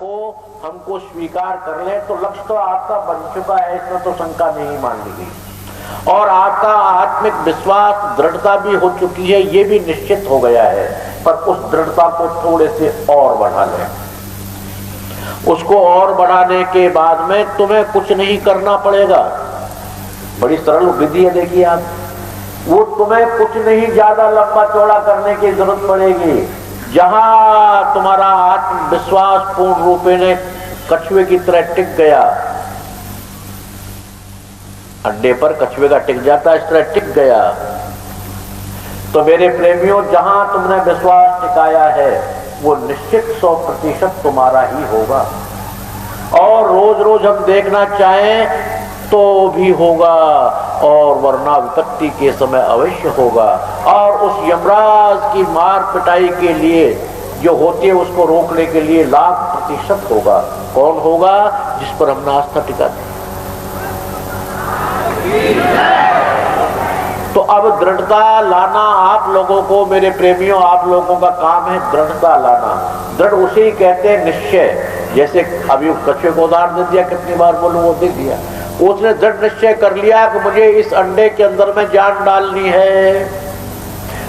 को हमको स्वीकार कर ले तो लक्ष्य तो आपका बन चुका है, इसमें तो शंका नहीं मान ली गई। और आपका आत्मिक विश्वास दृढ़ता भी हो चुकी है, ये भी निश्चित हो गया है। पर उस दृढ़ता को थोड़े से और बढ़ा लें। उसको और बढ़ाने के बाद में तुम्हें कुछ नहीं करना पड़ेगा। बड़ी सरल विधि है, देखिए आप, वो तुम्हें कुछ नहीं ज्यादा लंबा चौड़ा करने की जरूरत पड़ेगी। जहां तुम्हारा आत्मविश्वास पूर्ण रूपे ने कछुए की तरह टिक गया, अड्डे पर कछुए का टिक जाता, इस तरह टिक गया, तो मेरे प्रेमियों जहां तुमने विश्वास टिकाया है वो निश्चित 100% तुम्हारा ही होगा। और रोज रोज हम देखना चाहें तो भी होगा, और वरना विपत्ति के समय अवश्य होगा। और उस यमराज की मार पिटाई के लिए जो होती है उसको रोकने के लिए 100% होगा। कौन होगा? जिस पर हमने आस्था टिकाते। तो अब दृढ़ता लाना आप लोगों को, मेरे प्रेमियों, आप लोगों का काम है दृढ़ता लाना। दृढ़ उसे ही कहते हैं निश्चय। जैसे अभी कछुए को उदाहरण दे दिया, कितनी बार बोलूं वो दे दिया। उसने दृढ़ निश्चय कर लिया कि मुझे इस अंडे के अंदर में जान डालनी है,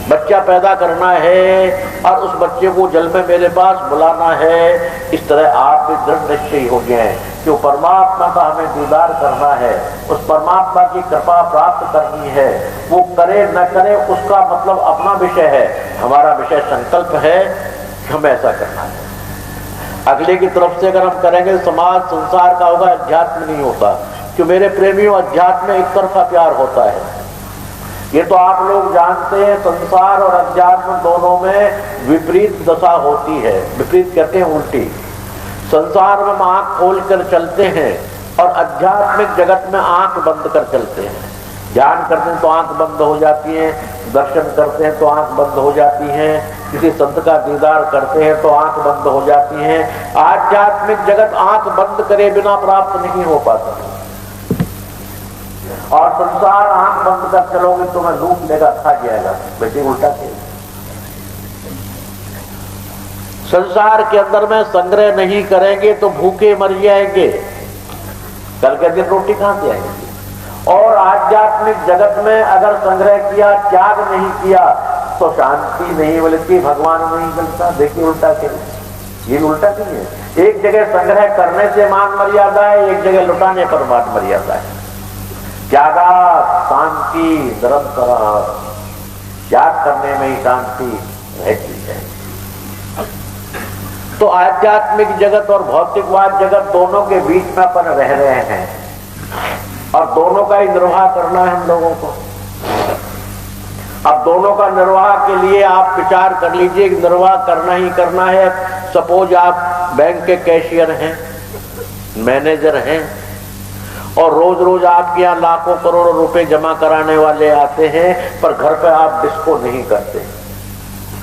बच्चा पैदा करना है और उस बच्चे को जल में मेरे पास बुलाना है। इस तरह आप भी दृढ़ निश्चय हो गए कि वो परमात्मा का हमें दीदार करना है, उस परमात्मा की कृपा प्राप्त करनी है। वो करे न करे उसका मतलब अपना विषय है, हमारा विषय संकल्प है कि हमें ऐसा करना है। अगले की तरफ से अगर हम करेंगे समाज संसार का होगा, अध्यात्म नहीं होता। कि मेरे प्रेमियों, अध्यात्म में एक तरफा प्यार होता है, ये तो आप लोग जानते हैं। संसार और अध्यात्म दोनों में विपरीत दशा होती है। विपरीत कहते हैं उल्टी। संसार में हम आंख खोल कर चलते हैं और आध्यात्मिक जगत में आंख बंद कर चलते हैं। ध्यान करते हैं तो आंख बंद हो जाती है, दर्शन करते हैं तो आंख बंद हो जाती है, किसी संत का दीदार करते हैं तो आंख बंद हो जाती है। आध्यात्मिक जगत आंख बंद करे बिना प्राप्त नहीं हो पाता। और संसार आंख बंद कर चलोगे तो मैं लूट लेगा, खा जाएगा। वैसे उल्टा खेल। संसार के अंदर में संग्रह नहीं करेंगे तो भूखे मर जाएंगे, कल के दिन रोटी कहां से आएगी। और आध्यात्मिक जगत में अगर संग्रह किया, त्याग नहीं किया तो शांति नहीं मिलती, भगवान नहीं मिलता। देखिए उल्टा खेल, ये उल्टा नहीं है। एक जगह संग्रह करने से मान मर्यादा है, एक जगह लुटाने पर मान मर्यादा है। त्यागा शांति निरंतर, त्याग करने में ही शांति रहती है। तो आध्यात्मिक जगत और भौतिकवाद जगत दोनों के बीच में अपन रह रहे हैं और दोनों का ही निर्वाह करना है हम लोगों को। अब दोनों का निर्वाह के लिए आप विचार कर लीजिए कि निर्वाह करना ही करना है। सपोज आप बैंक के कैशियर हैं, मैनेजर हैं और रोज रोज आपके यहाँ लाखों करोड़ों रुपए जमा कराने वाले आते हैं, पर घर पे आप डिस्को नहीं करते।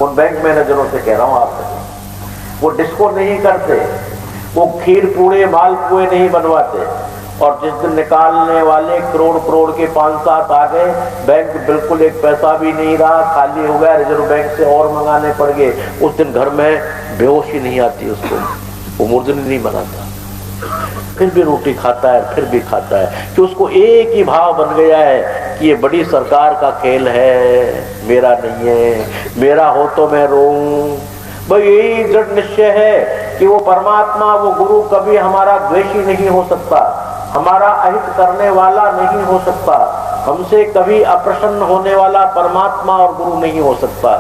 उन बैंक मैनेजरों से कह रहा हूं आपसे, वो डिस्को नहीं करते, वो खीर पूड़े मालपुए नहीं बनवाते। और जिस दिन निकालने वाले करोड़ करोड़ के 5-7 आ गए, बैंक बिल्कुल एक पैसा भी नहीं रहा, खाली हो गया, रिजर्व बैंक से और मंगाने पड़ गए, उस दिन घर में बेहोशी नहीं आती उसको, वो मूर्धनी नहीं बनाता, फिर भी रोटी खाता है, फिर भी खाता है। कि उसको एक ही भाव बन गया है कि ये बड़ी सरकार का खेल है, मेरा नहीं है, मेरा हो तो मैं रोऊं। भाई यही दृढ़ निश्चय है कि वो परमात्मा, वो गुरु कभी हमारा द्वेषी नहीं हो सकता, हमारा अहित करने वाला नहीं हो सकता, हमसे कभी अप्रसन्न होने वाला परमात्मा और गुरु नहीं हो सकता,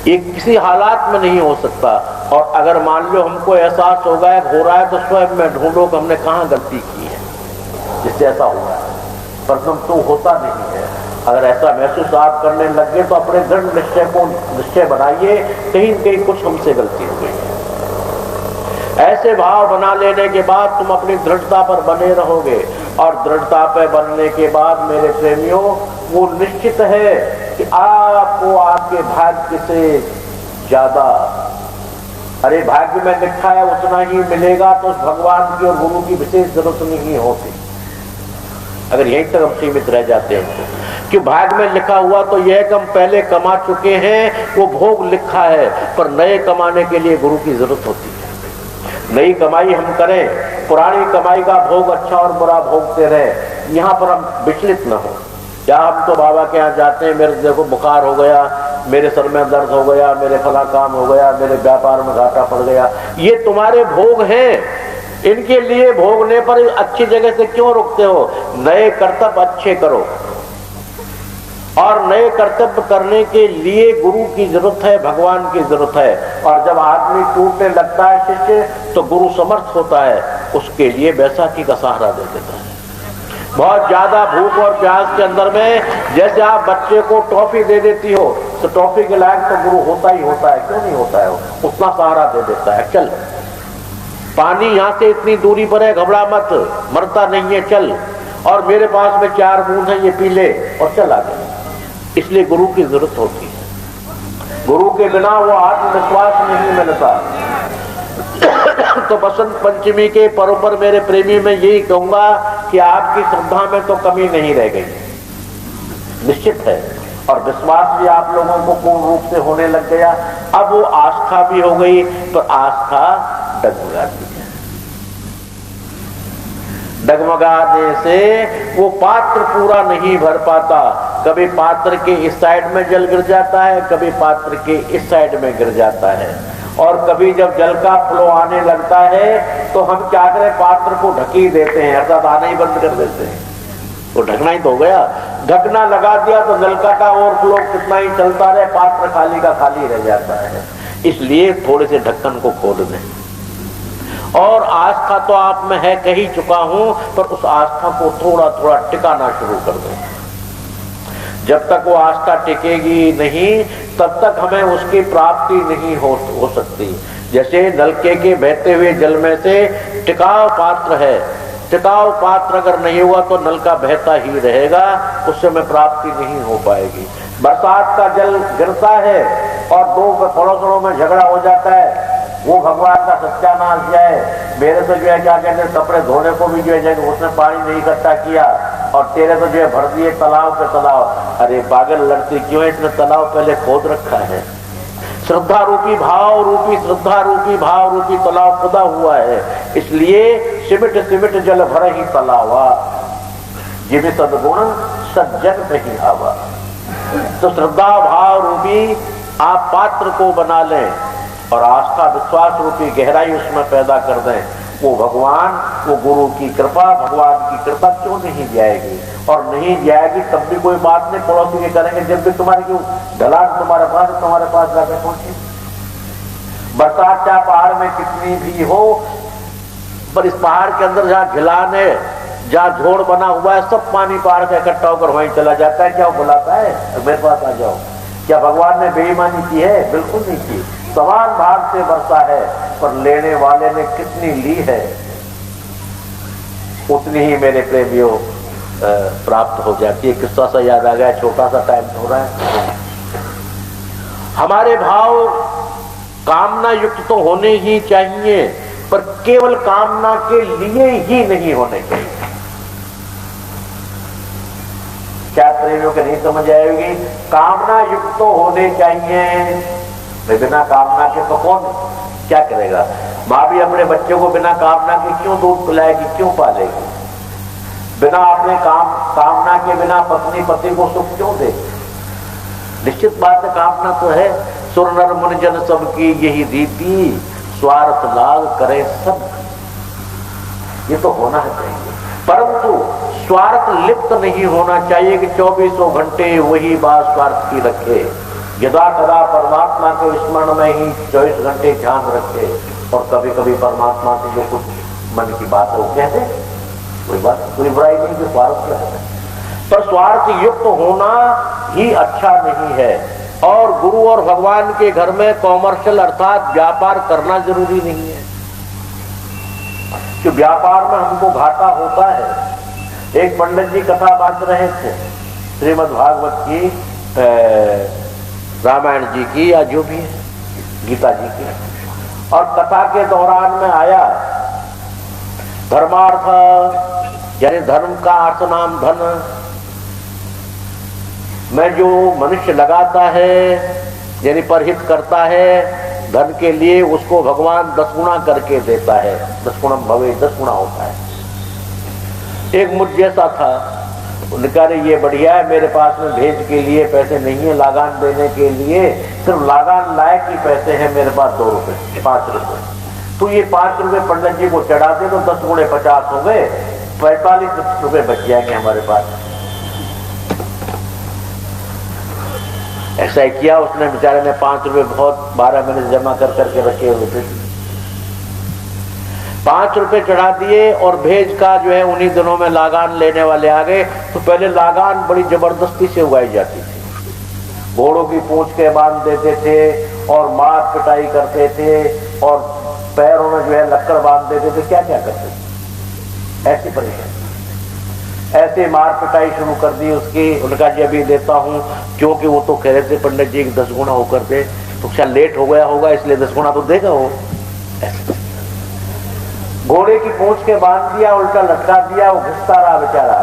ये किसी हालात में नहीं हो सकता। और अगर मान लो हमको एहसास हो गया हो रहा है तो स्वयं में ढूंढो कि हमने कहाँ गलती की है जिससे ऐसा हुआ है, पर तो होता नहीं है। अगर ऐसा महसूस आप करने लग गए तो अपने दृढ़ निश्चय को निश्चय बनाइए, कहीं न कहीं कुछ हमसे गलती हो गई है। ऐसे भाव बना लेने के बाद तुम अपनी दृढ़ता पर बने रहोगे। और दृढ़ता पर बनने के बाद मेरे प्रेमियों, वो निश्चित है कि आपको आपके भाग्य से ज्यादा, अरे भाग्य में लिखा है उतना ही मिलेगा, तो उस भगवान की और गुरु की विशेष जरूरत नहीं होती। अगर यहीं तक हम सीमित रह जाते हैं तो, कि भाग्य में लिखा हुआ तो यह कि हम पहले कमा चुके हैं, वो भोग लिखा है, पर नए कमाने के लिए गुरु की जरूरत होती है। नई कमाई हम करें, पुरानी कमाई का भोग अच्छा और बुरा भोगते रहे, यहाँ पर हम विचलित न हो। क्या हम तो बाबा के यहाँ जाते हैं, मेरे देखो बुखार हो गया, मेरे सर में दर्द हो गया, मेरे फला काम हो गया, मेरे व्यापार में घाटा पड़ गया, ये तुम्हारे भोग हैं। इनके लिए भोगने पर अच्छी जगह से क्यों रुकते हो? नए कर्तव्य अच्छे करो, और नए कर्तव्य करने के लिए गुरु की जरूरत है, भगवान की जरूरत है। और जब आदमी टूटने लगता है शिष्य, तो गुरु समर्थ होता है, उसके लिए बैसाखी का सहारा दे देता है। बहुत ज्यादा भूख और प्यास के अंदर में जैसे आप बच्चे को टॉफी दे देती हो, तो टॉफी के लायक तो गुरु होता ही होता है, क्यों नहीं होता है? उतना सहारा दे देता है। चल, पानी यहाँ से इतनी दूरी पर है, घबरा मत, मरता नहीं है, चल, और मेरे पास में 4 बूंद है, ये पी ले और चल आगे। इसलिए गुरु की जरूरत होती है। गुरु के बिना वो आत्मविश्वास नहीं मिलता। तो बसंत पंचमी के पर्व पर मेरे प्रेमी में यही कहूंगा कि आपकी श्रद्धा में तो कमी नहीं रह गई, निश्चित है, और विश्वास भी आप लोगों को पूर्ण रूप से होने लग गया। अब वो आस्था भी हो गई, तो आस्था डगमगाती है। डगमगाने से वो पात्र पूरा नहीं भर पाता। कभी पात्र के इस साइड में जल गिर जाता है, कभी पात्र के इस साइड में गिर जाता है, और कभी जब जल का फ्लो आने लगता है तो हम क्या करें, पात्र को ढक ही देते हैं, अर्थात आना ही बंद कर देते हैं। तो ढकना ही तो हो गया, ढकना लगा दिया तो जल का ओवरफ्लो कितना ही चलता रहे, पात्र खाली का खाली रह जाता है। इसलिए थोड़े से ढक्कन को खोल दें। और आस्था तो आप में है, कह ही चुका हूं, पर उस आस्था को थोड़ा थोड़ा टिकाना शुरू कर दें। जब तक वो आस्था टिकेगी नहीं, तब तक हमें उसकी प्राप्ति नहीं हो सकती। जैसे नलके के बहते हुए जल में से टिकाव पात्र है, टिकाव पात्र अगर नहीं हुआ तो नलका बहता ही रहेगा, उससे में प्राप्ति नहीं हो पाएगी। बरसात का जल गिरता है और 2 पड़ोसों में झगड़ा हो जाता है, वो भगवान का सत्यानाश जाए। मेरे तो जो है क्या कहते हैं, कपड़े धोने को भी जो है उसने पानी नहीं इकट्ठा किया, और तेरे तो जो है भर दिए तालाब पे तालाब। अरे पागल लड़ती क्यों है, इसने तालाब पहले खोद रखा है। श्रद्धा रूपी भाव रूपी, श्रद्धा रूपी भाव रूपी तालाब खुदा हुआ है। इसलिए सिमट सिमट जल भर ही तालावा, जिन्हें सदगुण सज्जन नहीं आवा। तो श्रद्धा भाव रूपी आप पात्र को बना लें, और आस्था विश्वास रूपी गहराई उसमें पैदा कर दें। वो भगवान, वो गुरु की कृपा, भगवान की कृपा क्यों नहीं जाएगी? और नहीं जाएगी तब भी कोई बात नहीं, पड़ोसी के करेंगे, जब भी तुम्हारी क्यों ढलान तुम्हारे पास जाकर पहुंचे। बरसात चाहे पहाड़ में कितनी भी हो, पर इस पहाड़ के अंदर जहाँ ढलान है, जहाँ झोड़ बना हुआ है, सब पानी पहाड़ का इकट्ठा होकर वहीं चला जाता है। क्या वो बुलाता है मेरे पास आ जाओ? क्या भगवान ने बेईमानी की है? बिल्कुल नहीं की। समान भाग से बरसा है, पर लेने वाले ने कितनी ली है, उतनी ही मेरे प्रेमियों प्राप्त हो जाती है। किस्सा सा याद आ गया, छोटा सा टाइम हो रहा है। हमारे भाव कामना युक्त तो होने ही चाहिए, पर केवल कामना के लिए ही नहीं होने चाहिए। क्या प्रेमियों के नहीं समझ आएगी? कामना युक्त तो होने चाहिए, बिना कामना के तो कौन क्या करेगा? माँ भी अपने बच्चे को बिना कामना के क्यों दूध पिलाएगी, क्यों पालेगी? बिना अपने कामना के बिना पत्नी पति को सुख क्यों दे? निश्चित बात है, कामना तो है। सुर नर मुनि जन सबकी यही रीति, स्वार्थ लाग करे सब, ये तो होना चाहिए। परंतु स्वार्थ लिप्त नहीं होना चाहिए कि 24 घंटे वही बात स्वार्थ की रखे। यदा कदा परमात्मा के स्मरण में ही 24 घंटे ध्यान रखे, और कभी कभी परमात्मा से जो कुछ मन की बात है वो कहते, कोई बात कोई बुराई नहीं कि स्वार्थ है, पर स्वार्थ युक्त होना ही अच्छा नहीं है। और गुरु और भगवान के घर में कॉमर्शियल अर्थात व्यापार करना जरूरी नहीं है, कि व्यापार में हमको घाटा होता है। एक पंडित जी कथा बांध रहे थे, श्रीमद् भागवत की, रामायण जी की, या जो भी है, गीता जी की, और कथा के दौरान में आया धर्मार्थ, यानी धर्म का अर्थ नाम धन में जो मनुष्य लगाता है, यानी परहित करता है, धन के लिए उसको भगवान 10 गुना करके देता है। 10 गुणम भवे, 10 गुना होता है। एक मुझ जैसा था, उन्होंने कहा ये बढ़िया है, मेरे पास में भेज के लिए पैसे नहीं है, लगान देने के लिए सिर्फ लगान लायक ही पैसे हैं मेरे पास 2 रुपए 5 रुपए। तो ये 5 रुपए पंडित जी को चढ़ा दे तो 10 गुणे 50 हो गए, 45 रुपए बच जाएंगे हमारे पास। ऐसा ही किया उसने, बेचारे ने 5 रुपए बहुत 12 महीने जमा कर करके रखे हुए थे, 5 रुपए चढ़ा दिए और भेज का जो है उन्हीं दिनों में लागान लेने वाले आ गए। तो पहले लागान बड़ी जबरदस्ती से उगाई जाती थी, घोड़ों की पूंछ के बांध देते थे और मार पिटाई करते थे और पैरों में जो है लक्कड़ बांध देते थे, क्या क्या करते थे, ऐसी परेशानी, ऐसे मार पिटाई शुरू कर दी उसकी। उनका जी अभी देता हूं, क्योंकि वो तो कह रहे थे पंडित जी 10 गुना होकर दे, तो क्या लेट हो गया होगा इसलिए 10 गुना तो देगा वो। घोड़े की पूंछ के बांध दिया, उल्टा लटका दिया, वो घिसता रहा बेचारा।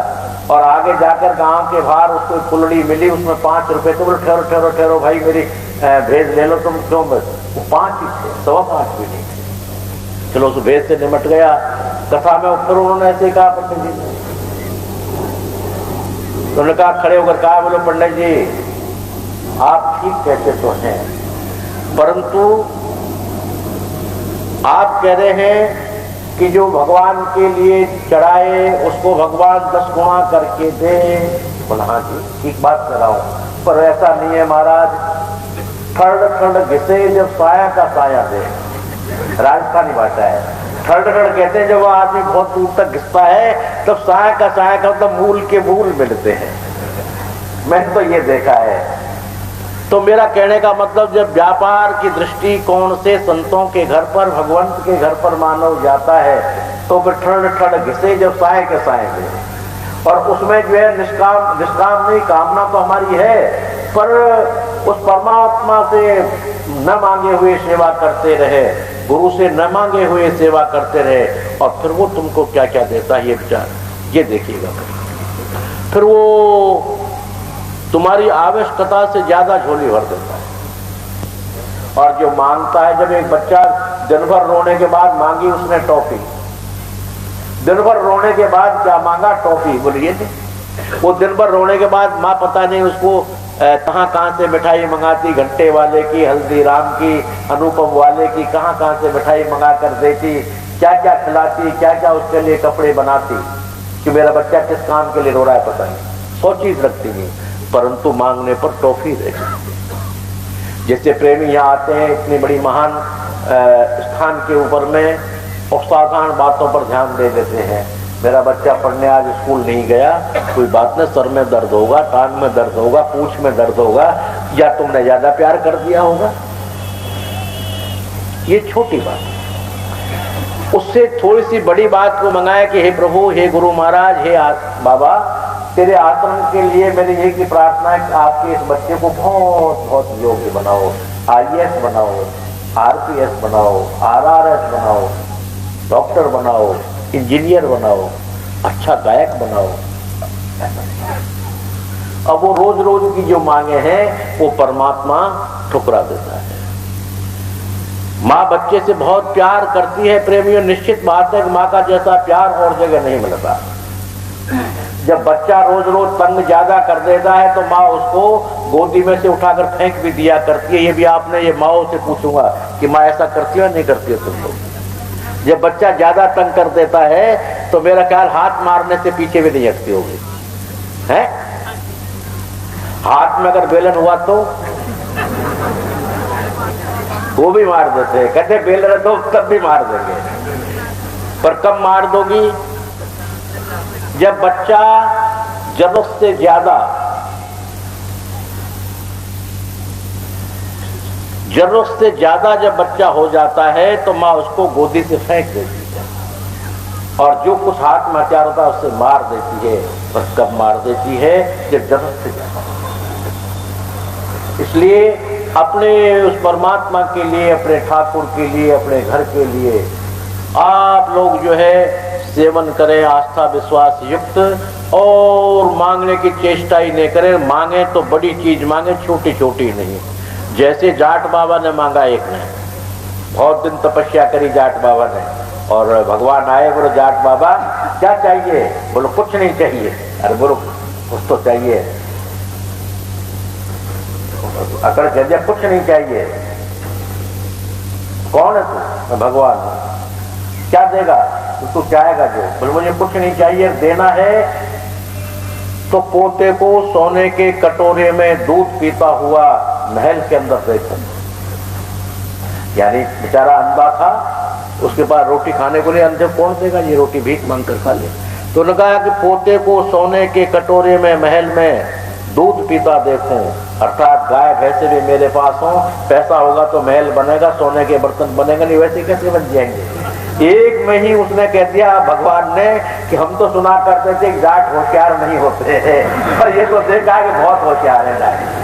और आगे जाकर गांव के बाहर उसको कुल्लड़ी मिली, उसमें 5 रुपए। तो बोले ठहरो ठहरो ठहरो भाई, मेरी भेज ले लो तुम, क्यों? बस वो 5 ही थे, 5.25 भी नहीं थे। चलो उस भेज से निमट गया। कथा में फिर उन्होंने ऐसे कहा पंडित जी, तो उन्होंने कहा, खड़े होकर कहा, बोलो पंडित जी आप ठीक कहते तो हैं, परंतु आप कह रहे हैं कि जो भगवान के लिए चढ़ाए उसको भगवान 10 गुना करके दे। बोला हाँ जी ठीक बात कर रहा हूं, पर ऐसा नहीं है महाराज। खड़ खड़ घिसे जब साया का साया दे, राजस्थानी भाषा है। खड़ खड़ कहते हैं जब वो आदमी बहुत दूर तक घिसता है तब साया का मतलब मूल के मूल मिलते हैं। मैंने तो ये देखा है। तो मेरा कहने का मतलब, जब व्यापार की दृष्टिकोण से संतों के घर पर, भगवंत के घर पर मानव जाता है तो फिर ठड़ ठड़ घिसे जब साए के साए दे। और उसमें जो है निष्काम नहीं, कामना तो हमारी है, पर उस परमात्मा से न मांगे हुए सेवा करते रहे, गुरु से न मांगे हुए सेवा करते रहे, और फिर वो तुमको क्या क्या देता है ये विचार, ये देखिएगा। फिर वो तुम्हारी आवश्यकता से ज्यादा झोली भर देता है। और जो मांगता है, जब एक बच्चा दिन भर रोने के बाद मांगी उसने टॉफी, दिन भर रोने के बाद क्या मांगा? टॉफी। बोलिए वो दिन भर रोने के बाद माँ पता नहीं उसको कहाँ से मिठाई मंगाती, घंटे वाले की, हल्दीराम की, अनुपम वाले की, कहाँ से मिठाई मंगा कर देती, क्या क्या खिलाती, क्या क्या उसके लिए कपड़े बनाती कि मेरा बच्चा किस काम के लिए रो रहा है पता नहीं, 100 चीज रखती नहीं, परंतु मांगने पर टॉफी देती। जैसे प्रेमी यहाँ आते हैं इतनी बड़ी महान स्थान के ऊपर में और साधारण बातों पर ध्यान दे देते हैं। मेरा बच्चा पढ़ने आज स्कूल नहीं गया, कोई बात नहीं, सर में दर्द होगा, टांग में दर्द होगा, पूंछ में दर्द होगा, या तुमने ज्यादा प्यार कर दिया होगा। ये छोटी बात। उससे थोड़ी सी बड़ी बात को मंगाया कि हे प्रभु, हे गुरु महाराज, हे बाबा, तेरे आश्रम के लिए मेरी यही की प्रार्थना है कि आपके इस बच्चे को बहुत बहुत योग्य बनाओ, IAS बनाओ, RPS बनाओ, RRS बनाओ, डॉक्टर बनाओ, इंजीनियर बनाओ, अच्छा गायक बनाओ। अब वो रोज रोज की जो मांगे हैं वो परमात्मा ठुकरा देता है। माँ बच्चे से बहुत प्यार करती है प्रेमियों, निश्चित बात है कि माँ का जैसा प्यार और जगह नहीं मिलता। जब बच्चा रोज रोज तंग ज्यादा कर देता है तो माँ उसको गोदी में से उठाकर फेंक भी दिया करती है। ये भी आपने ये माओ से पूछूंगा कि माँ ऐसा करती है नहीं करती है तुम लोग? जब बच्चा ज्यादा तंग कर देता है तो मेरा ख्याल हाथ मारने से पीछे भी नहीं हटती होगी, है? हाथ में अगर बेलन हुआ तो वो भी मार देते हैं, कहते बेलन तो तब भी मार देंगे, पर कब मार दोगी? जब बच्चा जरूरत से ज्यादा जब बच्चा हो जाता है तो माँ उसको गोदी से फेंक देती है और जो कुछ हाथ में हथियार होता है उससे मार देती है। बस कब मार देती है? जब जरूरत से ज्यादा। इसलिए अपने उस परमात्मा के लिए, अपने ठाकुर के लिए, अपने घर के लिए आप लोग जो है सेवन करें आस्था विश्वास युक्त, और मांगने की चेष्टा ही नहीं करें। मांगे तो बड़ी चीज मांगे, छोटी छोटी नहीं। जैसे जाट बाबा ने मांगा एक ने, बहुत दिन तपस्या करी जाट बाबा ने, और भगवान आए, बोलो जाट बाबा क्या चाहिए? बोलो कुछ नहीं चाहिए। अरे बोलो कुछ तो चाहिए। अकड़ कह दिया कुछ नहीं चाहिए। कौन है तू? भगवान हूं। क्या देगा? तू चाहेगा जो। बोले मुझे कुछ नहीं चाहिए, देना है तो पोते को सोने के कटोरे में दूध पीता हुआ महल के अंदर देखो। यानी बेचारा अंधा था, उसके पास रोटी खाने को लिए, अंधे कौन देगा? ये रोटी भीख मांग कर खा ले। तो उन्होंने कहा कि पोते को सोने के कटोरे में महल में दूध पीता देखूं, अर्थात गाय भैंसे भी मेरे पास हो, पैसा होगा तो महल बनेगा, सोने के बर्तन बनेगा नहीं, वैसे कैसे बन जाएंगे? एक में ही उसने कह दिया भगवान ने कि हम तो सुना करते थे जाट होशियार नहीं होते हैं, पर ये तो देखा कि बहुत होशियार है जाट।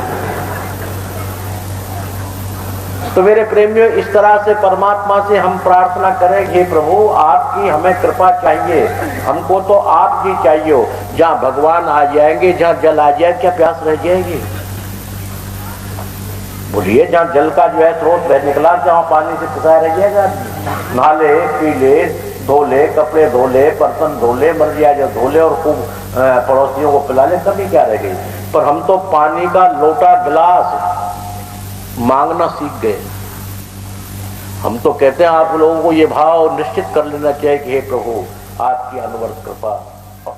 तो मेरे प्रेमियों, इस तरह से परमात्मा से हम प्रार्थना करें, हे प्रभु आपकी हमें कृपा चाहिए, हमको तो आप ही चाहिए। जहाँ भगवान आ जाएंगे, जहाँ जल आ जाए, क्या प्यास रह जाएगी? बोलिए, जहाँ जल का जो है स्रोत बह निकला, जहाँ पानी से पिसाया रह जाएगा। नहा ले, पी ले, धो ले, कपड़े धो ले, बर्तन धो ले, मर जाए जो धो ले, और खूब पड़ोसियों को पिला ले, कभी क्या रह गई? पर हम तो पानी का लोटा गिलास मांगना सीख गए। हम तो कहते हैं आप लोगों को ये भाव निश्चित कर लेना चाहिए कि हे प्रभु आपकी अनवरत कृपा और